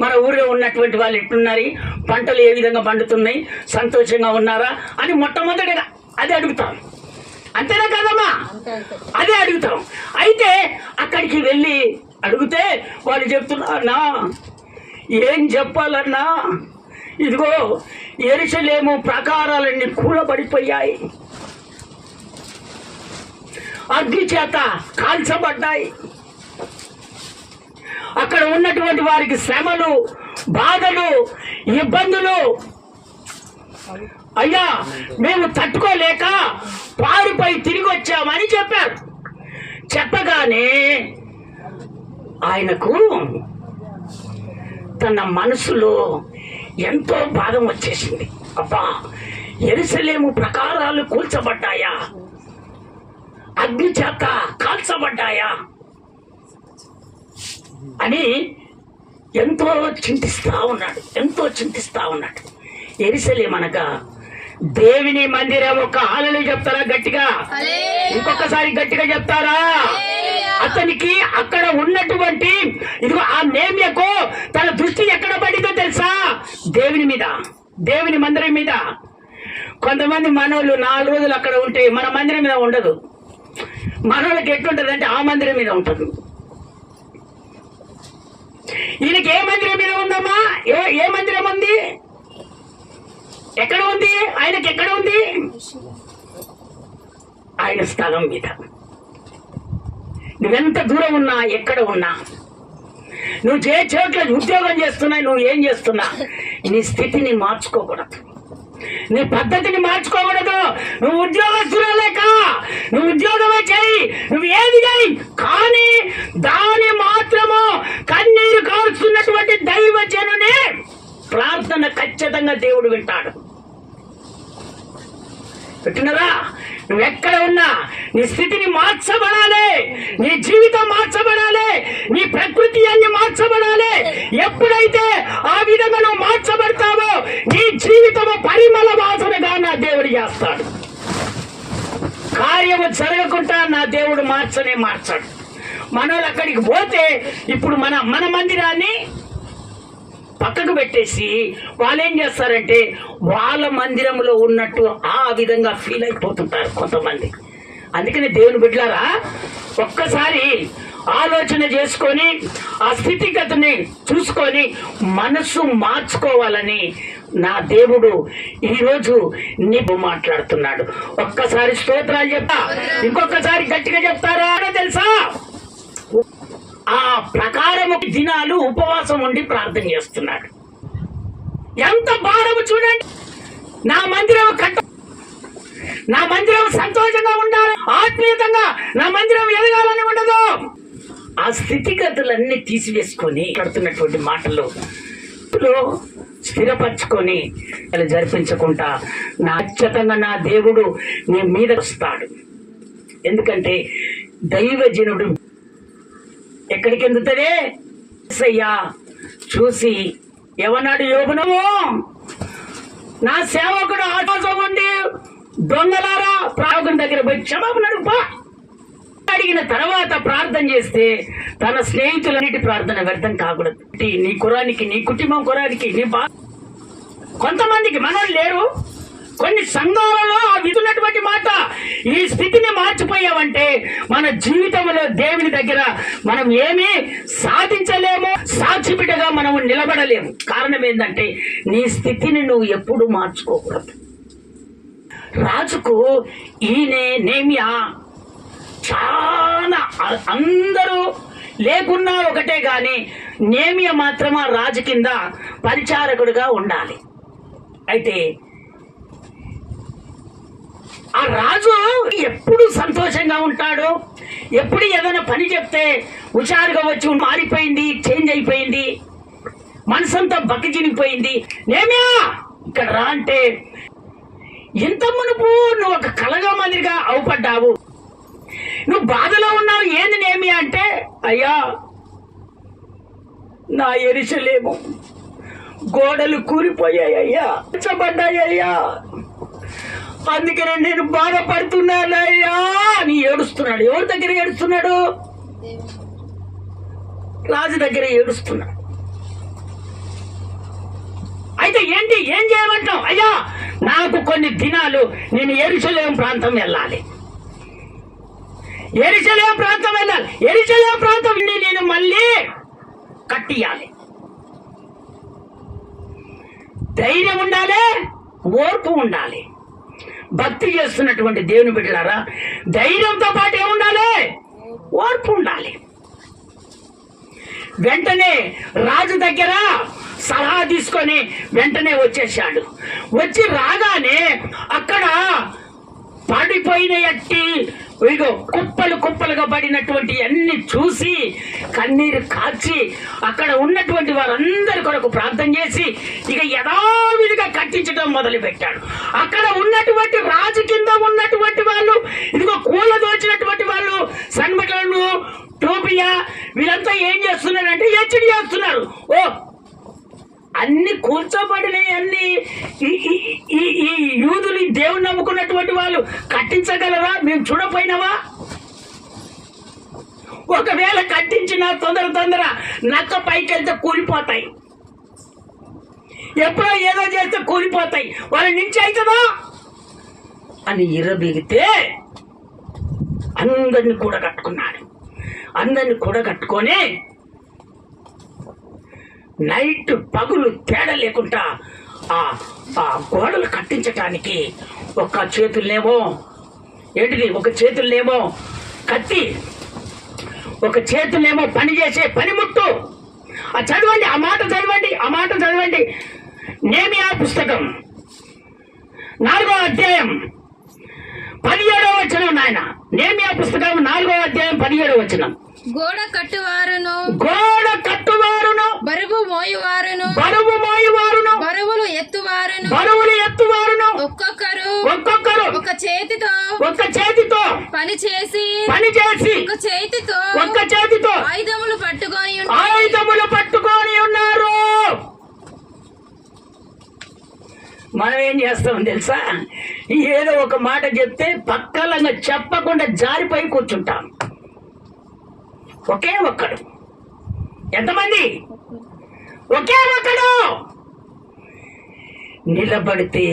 మన ఊరిలో ఉన్నటువంటి వాళ్ళు ఎట్లున్నారు, పంటలు ఏ విధంగా పండుతున్నాయి, సంతోషంగా ఉన్నారా అని మొట్టమొదటిగా అది అడుగుతాం. అంతేనా కదమ్మా? అదే అడుగుతాం. అయితే అక్కడికి వెళ్ళి అడిగితే వాళ్ళు చెప్తున్నారన్నా, ఏం చెప్పాలన్నా, ఇదిగో యెరూషలేము ప్రాకారాలన్నీ కూలబడిపోయాయి, అగ్ని చేత కాల్చబడ్డాయి, అక్కడ ఉన్నటువంటి వారికి శ్రమలు, బాధలు, ఇబ్బందులు, అయ్యా మేము తట్టుకోలేక పారిపోయి తిరిగి వచ్చామని చెప్పారు. చెప్పగానే ఆయనకు తన మనసులో ఎంతో బాధ వచ్చేసింది. అబ్బా, యెరూషలేము ప్రాకారాలు కూల్చబడ్డాయా, అగ్ని చేత కాల్చబడ్డాయా అని ఎంతో చింతిస్తా ఉన్నాడు. యెరూషలేము అనగా దేవుని మందిరం. ఒక హల్లెలూయా చెప్తారా గట్టిగా? ఇంకొకసారి గట్టిగా చెప్తారా? అతనికి అక్కడ ఉన్నటువంటి ఇదిగో ఆ నేమ్యకు తన దృష్టి ఎక్కడ పడిందో తెలుసా? దేవుని మీద, దేవుని మందిరం మీద. కొంతమంది మనోళ్ళు 4 రోజులు అక్కడ ఉంటే మన మందిరం మీద ఉండదు. మనోళ్ళకి ఎట్లుంటది అంటే ఆ మందిరం మీద ఉంటుంది. ఈయనకి ఏ మందిరం మీద ఉందమ్మా? ఏ మందిరం ఉంది? ఎక్కడ ఉంది? ఆయనకి ఎక్కడ ఉంది? ఆయన స్థలం మీద. నువ్వెంత దూరం ఉన్నా, ఎక్కడ ఉన్నా, నువ్వు చోట్ల ఉద్యోగం చేస్తున్నా, నువ్వు ఏం చేస్తున్నా, నీ స్థితిని మార్చుకోకూడదు, నీ పద్ధతిని మార్చుకోకూడదు. నువ్వు ఉద్యోగస్తులేక నువ్వు ఉద్యోగమే చేయి, నువ్వు ఏది చేయి, కానీ దాని మాత్రము కన్నీరు కారుస్తున్నటువంటి దైవజనుని ప్రార్థన ఖచ్చితంగా దేవుడు వింటాడు. వింటున్నారా? నువ్వు ఎక్కడ ఉన్నా నీ స్థితిని మార్చబడాలి, నీ జీవితం మార్చబడాలి, నీ ప్రకృతి అన్ని మార్చబడాలి. ఎప్పుడైతే ఆ విధంగా నువ్వు మార్చబడతావో నీ జీవితము పరిమళ వాసనగా నా దేవుడు చేస్తాడు. కార్యము జరగకుండా నా దేవుడు మార్చాడు. మనోళ్ళు అక్కడికి పోతే ఇప్పుడు మన మందిరాన్ని పక్కకు పెట్టేసి వాళ్ళు ఏం చేస్తారంటే వాళ్ళ మందిరంలో ఉన్నట్టు ఆ విధంగా ఫీల్ అయిపోతుంటారు కొంతమంది. అందుకని దేవుని బిడ్డలారా, ఒక్కసారి ఆలోచన చేసుకొని ఆ స్థితిగతిని చూసుకొని మనసు మార్చుకోవాలని నా దేవుడు ఈరోజు నీవు మాట్లాడుతున్నాడు. ఒక్కసారి స్తోత్రాలు చెప్తా, ఇంకొకసారి గట్టిగా చెప్తారా తెలుసా? ఆ ప్రకారము దినాలు ఉపవాసం ఉండి ప్రార్థన చేస్తున్నాడు. ఎంత భారము చూడండి. నా మందిరం నా మందిరం సంతోషంగా ఉండాలి, ఆత్మీయతంగా నా మందిరం ఎదగాలని ఉండదు. ఆ స్థితిగతులన్నీ తీసివేసుకొని కడుతున్నటువంటి మాటలు స్థిరపరచుకొని జరిపించకుండా ఖచ్చితంగా నా దేవుడు నీ మీద వస్తాడు. ఎందుకంటే దైవజనుడు ఎక్కడికి ఎందుతదే అయ్యా చూసి ఎవనాడు యోగును, నా సేవకుడు ఆకాశం ఉండి దొంగలారా ప్రాగుని దగ్గర పోయి క్షమాపణ అడుగుపా అడిగిన తర్వాత ప్రార్థన చేస్తే తన స్నేహితులన్నిటి ప్రార్థన వ్యర్థం కాకూడదు. నీ కురానికి, నీ కుటుంబం కురానికి, నీ కొంతమందికి మనోళ్ళు లేరు. కొన్ని సంఘాలలో విధున్నటువంటి మాట, ఈ స్థితిని మార్చిపోయావంటే మన జీవితంలో దేవుని దగ్గర మనం ఏమీ సాధించలేము, సాక్షిబిడ్డగా మనము నిలబడలేము. కారణం ఏంటంటే నీ స్థితిని నువ్వు ఎప్పుడు మార్చుకోకూడదు. రాజుకు ఈయనే నేమియా చాలా అందరూ లేకున్నా ఒకటే గాని నేమియా మాత్రం ఆ రాజు కింద పరిచారకుడుగా ఉండాలి. అయితే ఆ రాజు ఎప్పుడు సంతోషంగా ఉంటాడు. ఎప్పుడు ఏదైనా పని చెప్తే హుషారుగా వచ్చి మారిపోయింది, చేంజ్ అయిపోయింది, మనసంతా బక్కజినిపోయింది. నేమియా ఇక్కడ రా అంటే, ఇంత మునుపు నువ్వు ఒక కలగా మాదిరిగా అవుపడ్డావు, నువ్వు బాధలో ఉన్నావు, ఏంది నేమియా అంటే, అయ్యా నా యెరూషలేము గోడలు కూలిపోయాయి అయ్యా, చబడ్డాయ్యా, అందుకనే నేను బాధపడుతున్నానయ్యా అని ఏడుస్తున్నాడు. ఎవరి దగ్గర ఏడుస్తున్నాడు? రాజు దగ్గర ఏడుస్తున్నాడు. అయితే ఏంటి, ఏం చేయమంటావు? అయ్యా నాకు కొన్ని దినాలు నేను యెరూషలేము ప్రాంతం వెళ్ళాలి, యెరూషలేము ప్రాంతం వెళ్ళాలి, యెరూషలేము ప్రాంతం నేను మళ్ళీ కట్టియాలి. ధైర్యం ఉండాలి, ఓర్పు ఉండాలి. భక్తి చేస్తున్నటువంటి దేవుని బిడ్డలారా, ధైర్యంతో పాటు ఏముండాలి? ఓర్పు ఉండాలి. వెంటనే రాజు దగ్గర సలహా తీసుకొని వెంటనే వచ్చేసాడు. వచ్చి రాగానే అక్కడ పడిపోయిన ఎట్టి ఇగో కుప్పలు కుప్పలుగా పడినటువంటి అన్ని చూసి కన్నీరు కాచి అక్కడ ఉన్నటువంటి వారందరి కొరకు ప్రార్థన చేసి ఇక యథావిధిగా కట్టించడం మొదలు పెట్టాడు. అక్కడ ఉన్నటువంటి రాజు కింద ఉన్నటువంటి వాళ్ళు, ఇదిగో కూల దోచినటువంటి వాళ్ళు, సన్మటలు, టోపియా, వీళ్ళంతా ఏం చేస్తున్నారంటే హెచ్చడి చేస్తున్నారు. ఓ అన్ని కూర్చోబడినాయి, అన్ని ఈ యూదులు దేవుని నమ్ముకున్నటువంటి వాళ్ళు కట్టించగలరా? మేము చూడపోయినావా? ఒకవేళ కట్టించినా తొందర నక్క పైకి వెళ్తే కూలిపోతాయి, ఎప్పుడో ఏదో చేస్తే కూలిపోతాయి, వాళ్ళ నుంచి అవుతుందా అని ఇరబిగితే అందరిని కూడా కట్టుకున్నాడు. అందరిని కూడా కట్టుకొని నైట్ పగులు తేడా లేకుండా ఆ గోడలు కట్టించటానికి ఒక చేతుల్నేమో ఏంటిది, ఒక చేతుల్నేమో కత్తి, ఒక చేతుల్నేమో పని చేసే పనిముట్టు. చదవండి, ఆ మాట చదవండి. నేమియా పుస్తకం 4వ అధ్యాయం 17వ వచనం. నాయన నేమియా పుస్తకం 4వ అధ్యాయం 17వ వచనం. గోడ కట్టువారును బరువు మోయువారును బరువులు ఎత్తువారును ఒక్కొక్కరు ఒక చేతితో పని చేసి ఒక చేతితో ఆయుధములు పట్టుకొని ఉన్నారు. మనం ఏం చేస్తాం తెలుసా? ఏదో ఒక మాట చెప్తే పక్కలంగా చెప్పకుండా జారిపోయి కూర్చుంటాం. ఒకే ఒక్కడు. ఎంతమంది? ఒకే ఒక్కడు. నిలబడితే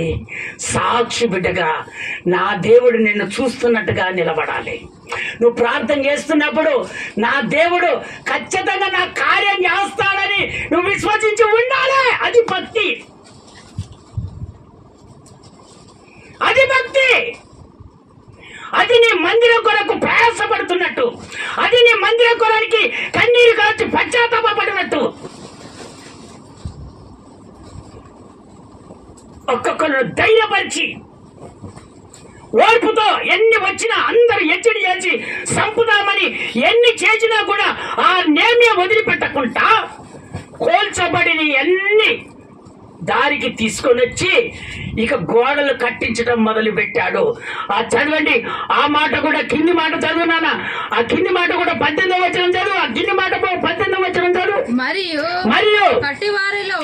సాక్షి బిడ్డగా నా దేవుడు నిన్ను చూస్తున్నట్టుగా నిలబడాలి. నువ్వు ప్రార్థన చేస్తున్నప్పుడు నా దేవుడు ఖచ్చితంగా నా కార్యం చేస్తాడని నువ్వు విశ్వసించి ఉండాలి. అది భక్తి, అది భక్తి. అది నీ మందిరం కొరకు ప్రయాసపడుతున్నట్టు, అది నీ మందిరం కొరానికి కన్నీరు కాచి పశ్చాత్తాపడినట్టు. ఒక్కొక్కరు ధైర్యపరిచి ఓర్పుతో ఎన్ని వచ్చినా అందరూ ఎచ్చడి చేసి సంపుదామని ఎన్ని చేసినా కూడా ఆ నేమ్య వదిలిపెట్టకుండా కోల్చబడిన ఎన్ని దారికి తీసుకొని వచ్చి ఇక గోడలు కట్టించడం మొదలు పెట్టాడు. ఆ చదవండి, ఆ మాట కూడా కింది మాట చదువునానా, ఆ కింది మాట కూడా 18వ వచనం చదువు, ఆ కింది మాట 18వ వచనం చదువు. మరియు కట్టువారిలో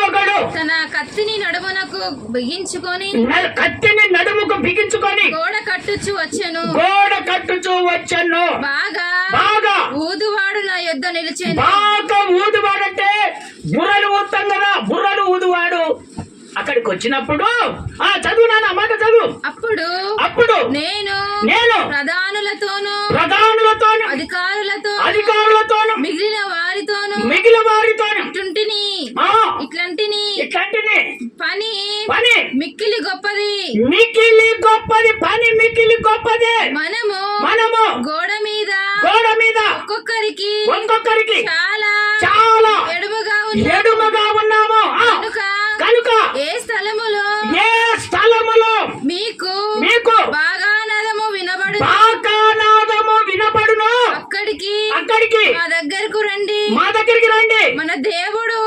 ఒకడు తన కత్తిని నడుమునకు బిగించుకొని గోడ కట్టుచు వచ్చెను. బాగా ఊదువాడు నా యొద్ద నిలిచెను. బాగా ఊదువాడంటే బుర్రలు ఊతాం కదా, బుర్రలు ఊదువాడు అక్కడికి వచ్చినప్పుడు చదువునా మాట చదువు. అప్పుడు నేను ప్రధానులతోను అధికారులతోను మిగిలిన వారితోను ఇట్లాంటిని పని మిక్కిలి గొప్పది పని మిక్కిలి గొప్పది. మనము గోడ మీద ఒక్కొక్కరికి చాలా ఎడుమగా ఉన్నాము కనుక ఏ స్థలములో మీకు బాగా నాదము వినబడును అక్కడికి మా దగ్గరికి రండి. మన దేవుడు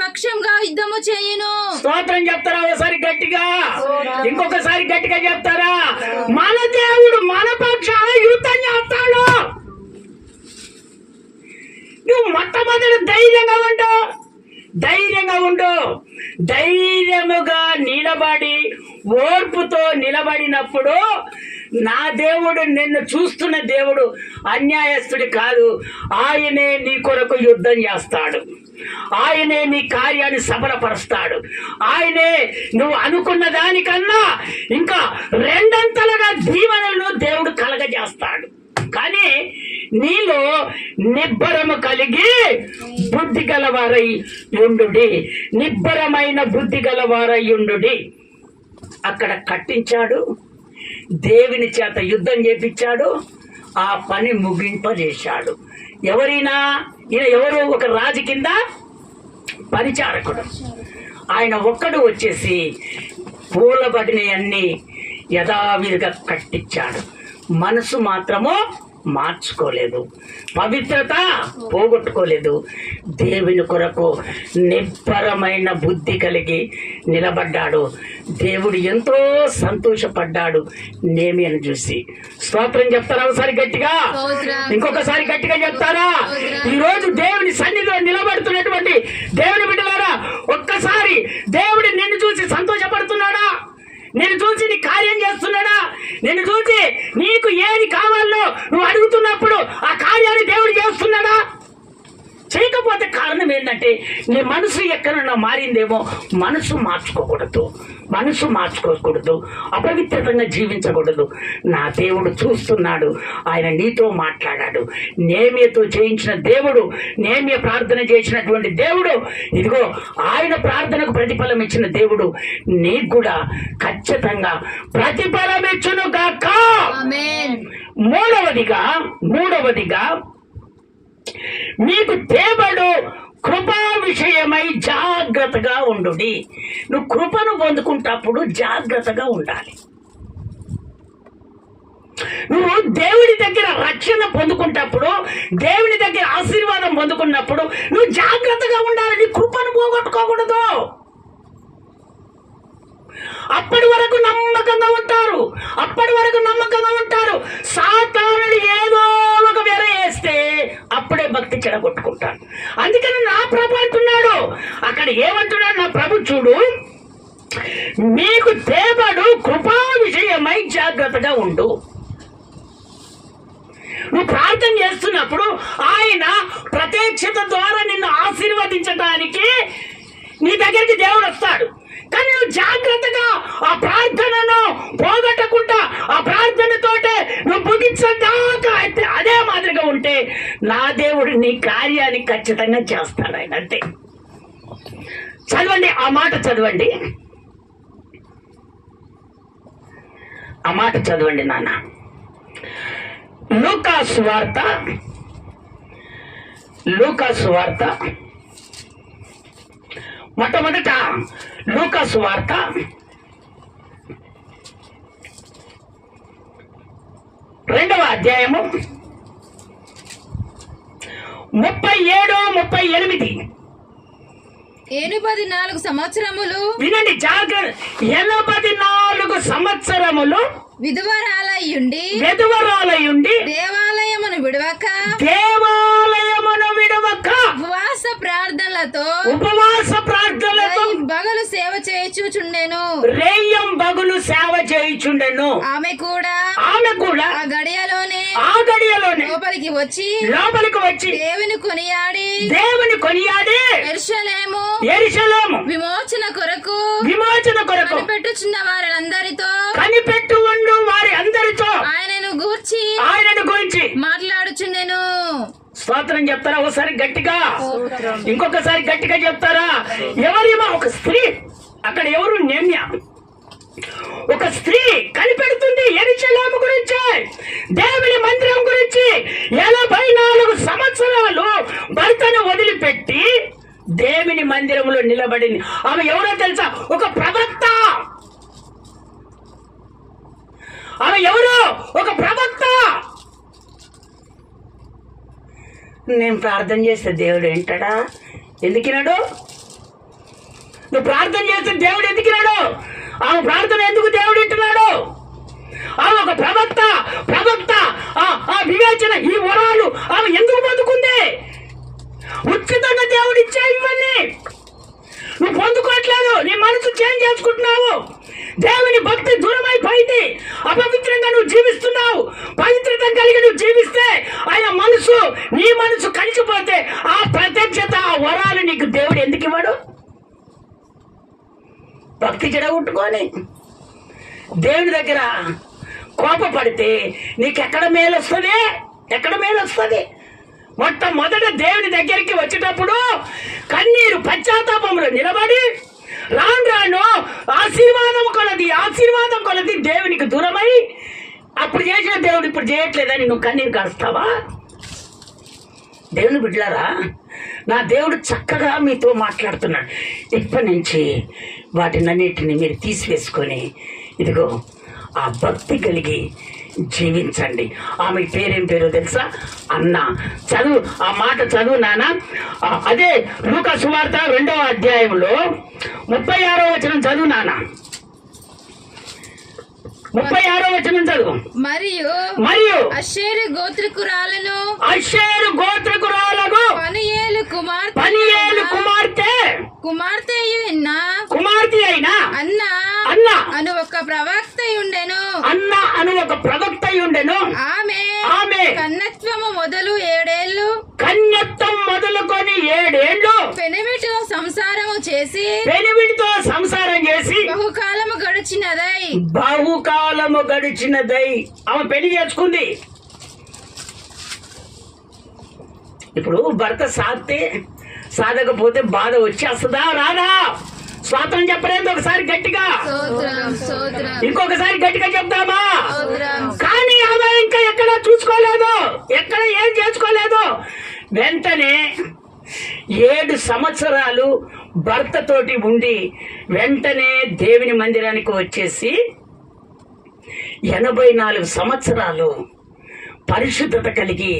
పక్షంగా యుద్ధము చేయును. స్తోత్రం చెప్తారా? ఒకసారి గట్టిగా, ఇంకొకసారి గట్టిగా చెప్తారా? మన దేవుడు మన పక్షాన యుద్ధం చేస్తాడు. నువ్వు మొట్టమొదటి ధైర్యంగా ఉండు. ధైర్యముగా నిలబడి ఓర్పుతో నిలబడినప్పుడు నా దేవుడు నిన్ను చూస్తున్న దేవుడు అన్యాయస్తుడి కాదు. ఆయనే నీ కొరకు యుద్ధం చేస్తాడు. ఆయనే నీ కార్యాన్ని సఫలపరుస్తాడు. ఆయనే నువ్వు అనుకున్న దానికన్నా ఇంకా రెండంతలుగా దీవెనలను దేవుడు కలగజేస్తాడు. కానీ నీలో నిబ్బరము కలిగి బుద్ధి గలవారై ఉండుడి. నిబ్బరమైన బుద్ధి గలవారై ఉండుడి. అక్కడ కట్టించాడు, దేవుని చేత యుద్ధం చేపించాడు, ఆ పని ముగింపజేశాడు. ఈయన ఎవరు? ఒక రాజు కింద పరిచారకుడు. ఆయన ఒక్కడు వచ్చేసి పూలబడినవన్నీ యథావిధిగా కట్టించాడు. మనసు మాత్రము మార్చుకోలేదు, పవిత్రత పోగొట్టుకోలేదు. దేవుని కొరకు నిబ్బరమైన బుద్ధి కలిగి నిలబడ్డాడు. దేవుడు ఎంతో సంతోషపడ్డాడు నేమియను చూసి. స్తోత్రం చెప్తారా? ఒకసారి గట్టిగా, ఇంకొకసారి గట్టిగా చెప్తారా? ఈరోజు దేవుని సన్నిధిలో నిలబడుతున్నటువంటి దేవుని బిడ్డలారా, ఒక్కసారి దేవుడు నిన్ను చూసి సంతోషపడుతున్నాడా? నేను చూసి నీ కార్యం చేస్తున్నాడా? నేను చూసి నీకు ఏది కావాలో నువ్వు అడుగుతున్నప్పుడు ఆ కార్యాన్ని దేవుడు చేస్తున్నాడా? చేయకపోతే కారణం ఏంటంటే నీ మనసు ఎక్కడన్నా మారిందేమో. మనసు మార్చుకోకూడదు, అపవిత్రంగా జీవించకూడదు. నా దేవుడు చూస్తున్నాడు, ఆయన నీతో మాట్లాడాడు. నేమ్యతో చేయించిన దేవుడు, నేమ్య ప్రార్థన చేసినటువంటి దేవుడు, ఇదిగో ఆయన ప్రార్థనకు ప్రతిఫలం ఇచ్చిన దేవుడు నీకు కూడా ఖచ్చితంగా ప్రతిఫలం ఇచ్చును గాక. మూడవదిగా మీకు తేబడు కృపా విషయమై జాగ్రత్తగా ఉండుడి. నువ్వు కృపను పొందుకుంటప్పుడు జాగ్రత్తగా ఉండాలి. నువ్వు దేవుడి దగ్గర రక్షణ పొందుకుంటప్పుడు, దేవుడి దగ్గర ఆశీర్వాదం పొందుకున్నప్పుడు నువ్వు జాగ్రత్తగా ఉండాలి. నీ కృపను పోగొట్టుకోకూడదు. అప్పటి వరకు నమ్మకంగా ఉంటారు. సాతానుడు ఏదో ఒక వెర వేస్తే అప్పుడే భక్తి చెడగొట్టుకుంటాడు. అందుకని నా ప్రభు అంటున్నాడు, అక్కడ ఏమంటున్నాడు నా ప్రభు? చూడు, మీకు తేబడు కృపా విషయమై జాగ్రత్తగా ఉండు. నువ్వు ప్రార్థన చేస్తున్నప్పుడు ఆయన ప్రత్యక్షత ద్వారా నిన్ను ఆశీర్వదించడానికి నీ దగ్గరికి దేవుడు వస్తాడు. కానీ నువ్వు జాగ్రత్తగా ఆ ప్రార్థనను పోగొట్టకుండా ఆ ప్రార్థనతోటే నువ్వు ముగించదాకా అయితే అదే మాదిరిగా ఉంటే నా దేవుడు నీ కార్యాన్ని ఖచ్చితంగా చేస్తాడు ఆయన. అంతే. చదవండి ఆ మాట, చదవండి ఆ మాట, చదవండి నాన్న. లూకా సువార్త మొట్టమొదట లూకా సువార్త 2వ అధ్యాయము 37-38. 84 సంవత్సరములు వినండి జాగ్రత్త. 84 సంవత్సరములు విధవరాలయుండి దేవాలయమును విడవక ఉపవాస ప్రార్థనలతో బగలు సేవ చేయుచుండెను. ఆమె కూడా ఆ గడియలోనే లోపలికి వచ్చి దేవుని కొనియాడి యెరూషలేము విమోచన కొరకు కనిపెట్టుచున్న కనిపెట్టు వారి అందరితో ఆయనను గూర్చి మాట్లాడుచుండెను. స్తోత్రం చెప్తారా? ఒకసారి గట్టిగా, ఇంకొకసారి గట్టిగా చెప్తారా? ఎవరిమా? ఒక స్త్రీ. అక్కడ ఎవరు? నేమ్య. ఒక స్త్రీ కనిపెడుతుంది యెరూషలేము గురించి, దేవుని మందిరం గురించి. 84 సంవత్సరాలు భర్తను వదిలిపెట్టి దేవుని మందిరంలో నిలబడింది. ఆమె ఎవరో తెలుసా? ఒక ప్రవక్త. ఆమె ఎవరు? ఒక ప్రవక్త. నేను ప్రార్థన చేస్తే దేవుడు వింటాడా? ఎందుకినాడు? నువ్వు ప్రార్థన చేస్తే దేవుడు ఎందుకినాడు? ఆమె ప్రార్థన ఎందుకు దేవుడు వింటున్నాడు? ఆమె ఒక ప్రవక్త. ఆ వివేచన, ఈ వరాలు ఆమె ఎందుకు పొందుకుంది? ఉచితంగా దేవుడు ఇచ్చే ఇవన్నీ నువ్వు పొందుకోవట్లేదు. నీ మనసు చేంజ్ చేసుకుంటున్నావు. దేవుని భక్తి దూరమైపోయింది. అపవిత్రంగా నువ్వు జీవిస్తున్నావు. పవిత్రత కలిగి నువ్వు జీవిస్తే ఆయన మనసు, నీ మనసు కలిసిపోతే ఆ ప్రత్యక్షత, ఆ వరాలు నీకు దేవుడు ఎందుకు ఇవ్వడు? భక్తి చెడగొట్టుకొని దేవుని దగ్గర కోపపడితే నీకెక్కడ మేలు వస్తుంది? ఎక్కడ మేలు వస్తుంది? మొట్టమొదట దేవుని దగ్గరికి వచ్చేటప్పుడు కన్నీరు పశ్చాత్తాపంలో నిలబడి రాను ఆశీర్వాదం కొలది దేవునికి దూరమై అప్పుడు చేసిన దేవుడు ఇప్పుడు చేయట్లేదని నువ్వు కన్నీరు కాస్తావా? దేవుని బిడ్డలారా, నా దేవుడు చక్కగా మీతో మాట్లాడుతున్నాడు. ఇప్పటి నుంచి వాటినన్నిటిని మీరు తీసివేసుకొని ఇదిగో ఆ భక్తి కలిగి జీవించండి. ఆమె పేరేం పేరో తెలుసా? అన్న. చదువు ఆ మాట, చదువు నాన్న. అదే లూకా సువార్త 2వ అధ్యాయంలో 36వ వచనం చదువు నాన్న. 36వ వచనం చదువు. మరియు అషేరు గోత్రకురాలను పనియేలు కుమార్తె అయిన అన్న అను ఒక ప్రవక్త ఉండెను. ఆమె కన్యత్వము మొదలుకొని 7 ఏళ్ళు పెనిమిటితో సంసారం చేసి బహుకాలము గడిచినదై ఆమె పెళ్లి చేసుకుంది. ఇప్పుడు భర్త సాధకపోతే బాధ వచ్చేస్తుందా రాదా? స్వాతం చెప్పలేదు. ఒకసారి గట్టిగా, ఇంకొకసారి గట్టిగా చెప్తామా? కానీ ఆమె ఇంకా ఎక్కడ చూసుకోలేదు, ఎక్కడ ఏం చేసుకోలేదు. వెంటనే 7 సంవత్సరాలు భర్తతోటి ఉండి వెంటనే దేవుని మందిరానికి వచ్చేసి 84 సంవత్సరాలు పరిశుద్ధత కలిగి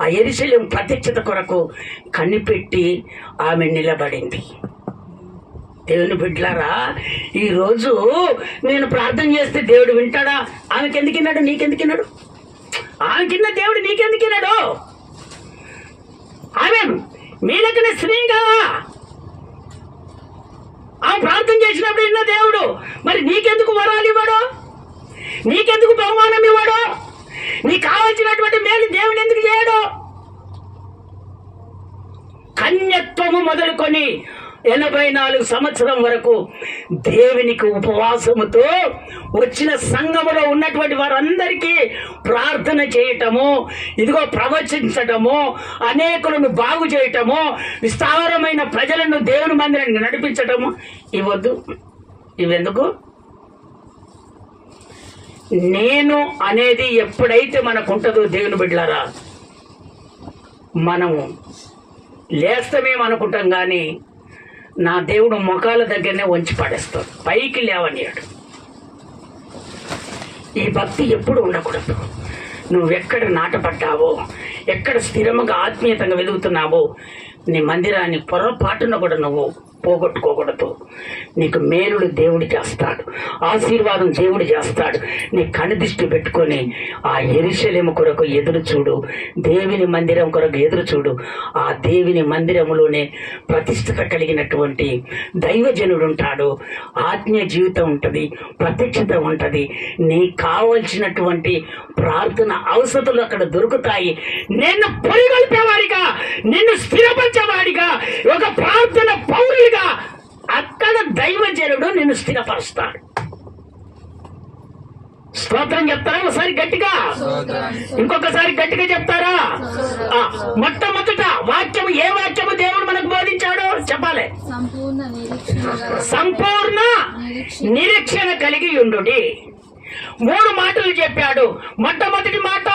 ఆ యెరూషలేము ప్రత్యక్షత కొరకు కనిపెట్టి ఆమె నిలబడింది. దేవుని బిడ్డలారా, ఈరోజు నేను ప్రార్థన చేస్తే దేవుడు వింటాడా? ఆమెకి ఎందుకిన్నాడు? నీకెందుకిన్నాడు? ఆమె కింద దేవుడు నీకెందుకిన్నాడు? ఆమె మీ దగ్గర స్త్రీ కదా. ఆమె ప్రార్థన చేసినప్పుడు విన్న దేవుడు మరి నీకెందుకు వరాలు ఇవ్వడు? నీకెందుకు బహుమానం ఇవ్వడు? నీకు కావాల్సినటువంటి మేలు దేవుడు ఎందుకు చేయడు? కన్యత్వము మొదలుకొని 84 సంవత్సరం వరకు దేవునికి ఉపవాసముతో వచ్చిన సంఘములో ఉన్నటువంటి వారందరికీ ప్రార్థన చేయటము, ఇదిగో ప్రవచించటము, అనేకులను బాగు చేయటము, విస్తారమైన ప్రజలను దేవుని మందిరానికి నడిపించటము ఇవ్వద్దు. ఇవెందుకు? నేను అనేది ఎప్పుడైతే మనకు ఉంటుందో దేవుని బిడ్డలారా, మనము లేస్తామేమనుకుంటాం కానీ నా దేవుడు మొఖాల దగ్గరనే వంచి పడేస్తాడు, పైకి లేవనియాడు. ఈ భక్తి ఎప్పుడు ఉండకూడదు. నువ్వెక్కడ నాటపడ్డావో, ఎక్కడ స్థిరముగా ఆత్మీయతంగా వెలుగుతున్నావో, నీ మందిరాన్ని పొరపాటున కూడా నువ్వు పోగొట్టుకోకూడదు. నీకు మేలుడు దేవుడు చేస్తాడు, ఆశీర్వాదం దేవుడు చేస్తాడు. నీ కనుదృష్టి పెట్టుకొని ఆ యెరూషలేము కొరకు ఎదురు చూడు, దేవుని మందిరం కొరకు ఎదురు చూడు. ఆ దేవుని మందిరములోనే ప్రతిష్ఠత కలిగినటువంటి దైవజనుడు ఉంటాడు, ఆత్మీయ జీవితం ఉంటుంది, ప్రత్యక్షత ఉంటుంది. నీకు కావలసినటువంటి ప్రార్థన అవసరాలు అక్కడ దొరుకుతాయి. నిన్ను పొరిగొల్పేవాడిగా, నిన్ను స్థిరపరిచేవాడిగా, ఒక ప్రార్థన పౌరుడిగా అక్కడ దైవజనుడు నిన్ను స్థిరపరుస్తాడు. స్తోత్రం చెప్తారా ఒకసారి గట్టిగా? ఇంకొకసారి గట్టిగా చెప్తారా? మొట్టమొదట వాక్యము, ఏ వాక్యము దేవుడు మనకు బోధించాడో చెప్పాలి. సంపూర్ణ నిరీక్షణ కలిగి ఉండుడి. 3 మాటలు చెప్పాడు. మొట్టమొదటి మాట,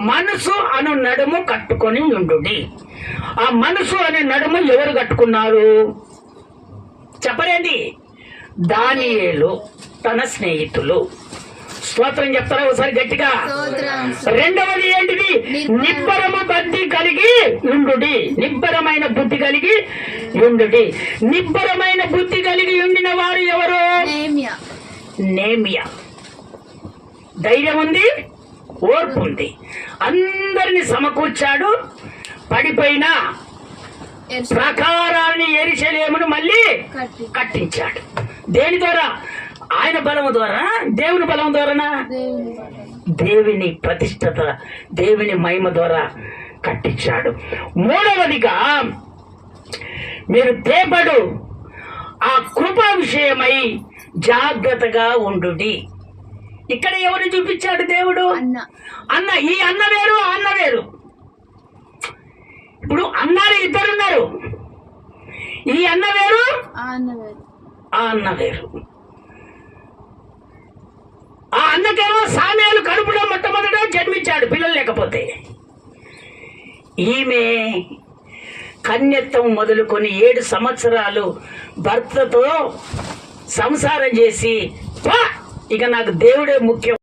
మనసు అను నడుము కట్టుకొని ఉండుడి. ఆ మనసు అనే నడుము ఎవరు కట్టుకున్నారు చెప్పలేండి? దానియేలు తన స్నేహితులు. స్తోత్రం చెప్తారా ఒకసారి గట్టిగా? రెండవది ఏంటిది? నిబ్బరము బుద్ధి కలిగి ఉండుడి. నిబ్బరమైన బుద్ధి కలిగి ఉండుడి. నిబ్బరమైన బుద్ధి కలిగి ఉండిన వారు ఎవరు? నేమియా. ధైర్యం ఉంది, ఓర్పు ఉంది, అందరిని సమకూర్చాడు. పడిపోయిన ప్రాకారాన్ని యెరూషలేమును మళ్ళీ కట్టించాడు. దేని ద్వారా? ఆయన బలము ద్వారా, దేవుని బలం ద్వారానా? దేవుని ప్రతిష్టత, దేవుని మహిమ ద్వారా కట్టించాడు. మూడవదిగా, మీరు తేబడు ఆ కృప విషయమై జాగ్రత్తగా ఉండుడి. ఇక్కడ ఎవరు చూపించాడు దేవుడు? అన్న. ఈ అన్న వేరు, ఆ అన్న వేరు. ఇప్పుడు అన్నారు, ఇద్దరున్నారు. ఈ అన్న వేరు, ఆ అన్న వేరు. ఆ అన్నకేమో సామ్యాలు కడుపులో మొట్టమొదట జన్మించాడు, పిల్లలు లేకపోతే. ఈమె కన్యత్వం మొదలుకొని 7 సంవత్సరాలు భర్తతో సంసారం చేసి, ఇక నాకు దేవుడే ముఖ్యం